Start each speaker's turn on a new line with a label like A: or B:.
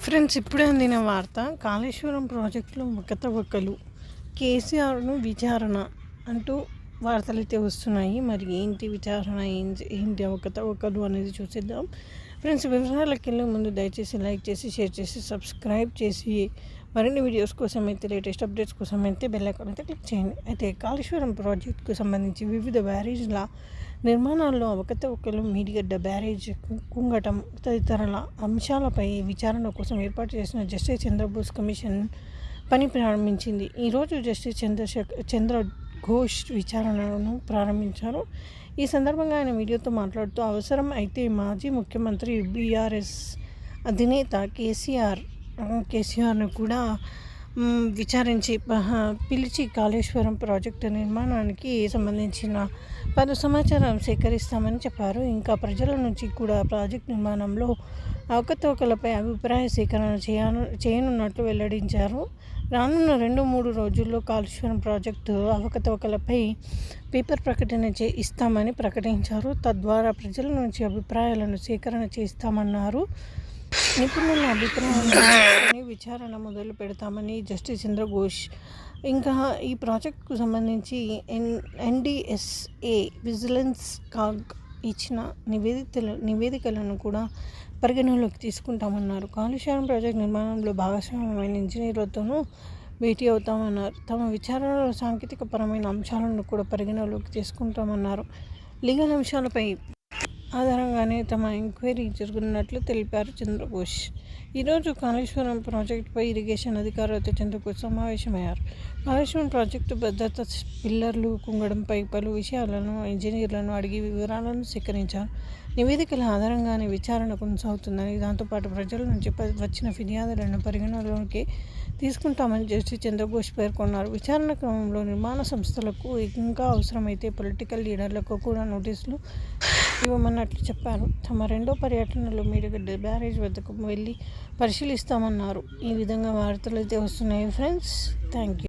A: Friends, ఇప్పుడే అందిన వార్త. కాళేశ్వరం ప్రాజెక్టులో అవకతవకలు, కేసీఆర్ను విచారణ అంటూ వార్తలైతే వస్తున్నాయి. మరి ఏంటి విచారణ, ఏంటి అవకతవకలు అనేది చూసేద్దాం. ఫ్రెండ్స్, వివరాలకు వెళ్ళే ముందు దయచేసి లైక్ చేసి, షేర్ చేసి, సబ్స్క్రైబ్ చేసి మరిన్ని వీడియోస్ కోసం అయితే, లేటెస్ట్ అప్డేట్స్ కోసం అయితే బెల్ ఐకాన్ అయితే క్లిక్ చేయండి. అయితే కాళేశ్వరం ప్రాజెక్టుకు సంబంధించి వివిధ బ్యారేజ్ల నిర్మాణాల్లో అవకతవకలు, మేడిగడ్డ బ్యారేజ్ కుంగటం తదితరుల అంశాలపై విచారణ కోసం ఏర్పాటు చేసిన జస్టిస్ చంద్రబోస్ కమిషన్ పని ప్రారంభించింది. ఈరోజు జస్టిస్ చంద్ర ఘోష్ విచారణను ప్రారంభించారు. ఈ సందర్భంగా ఆయన మీడియాతో మాట్లాడుతూ, అవసరం అయితే మాజీ ముఖ్యమంత్రి బీఆర్ఎస్ అధినేత కేసీఆర్ను కూడా విచారించి పిలిచి కాళేశ్వరం ప్రాజెక్టు నిర్మాణానికి సంబంధించిన పలు సమాచారం సేకరిస్తామని చెప్పారు. ఇంకా ప్రజల నుంచి కూడా ప్రాజెక్టు నిర్మాణంలో అవకతవకలపై అభిప్రాయ సేకరణ చేయనున్నట్లు వెల్లడించారు. రానున్న 2-3 రోజుల్లో కాళేశ్వరం ప్రాజెక్టు అవకతవకలపై పేపర్ ప్రకటన ఇస్తామని ప్రకటించారు. తద్వారా ప్రజల నుంచి అభిప్రాయాలను సేకరణ చేస్తామన్నారు. నిపుణుల అభిప్రాయాలను విచారణ మొదలు పెడతామని జస్టిస్ చంద్రఘోష్ ఇంకా ఈ ప్రాజెక్టుకు సంబంధించి NDSA విజిలెన్స్ కాగ్ ఇచ్చిన నివేదికలను కూడా పరిగణలోకి తీసుకుంటామన్నారు. కాళేశ్వరం ప్రాజెక్టు నిర్మాణంలో భాగస్వామ్యమైన ఇంజనీర్లతోనూ భేటీ అవుతామన్నారు. తమ విచారణలో సాంకేతిక పరమైన అంశాలను కూడా పరిగణలోకి తీసుకుంటామన్నారు. లీగల్ అంశాలపై ఆధారంగానే తమ ఎంక్వైరీ జరుగుతున్నట్లు తెలిపారు చంద్రఘోష్. ఈరోజు కాళేశ్వరం ప్రాజెక్టుపై ఇరిగేషన్ అధికారులతో చంద్రఘోష్ సమావేశమయ్యారు. కాళేశ్వరం ప్రాజెక్టు భద్రత పిల్లర్లు కుంగడంపై పలు విషయాలను ఇంజనీర్లను అడిగి వివరాలను సేకరించారు. నివేదికల ఆధారంగానే విచారణ కొనసాగుతుందని, దాంతోపాటు ప్రజల నుంచి వచ్చిన ఫిర్యాదులను పరిగణలోకి తీసుకుంటామని జస్టిస్ చంద్రఘోష్ పేర్కొన్నారు. విచారణ క్రమంలో నిర్మాణ సంస్థలకు ఇంకా అవసరమైతే పొలిటికల్ లీడర్లకు కూడా నోటీసులు ఇవ్వమన్నట్లు చెప్పారు. తమ 2వ పర్యటనలో మేడిగడ్డ బ్యారేజ్ వద్దకు వెళ్ళి పరిశీలిస్తామన్నారు. ఈ విధంగా వార్తలు అయితే వస్తున్నాయి. Friends, thank you.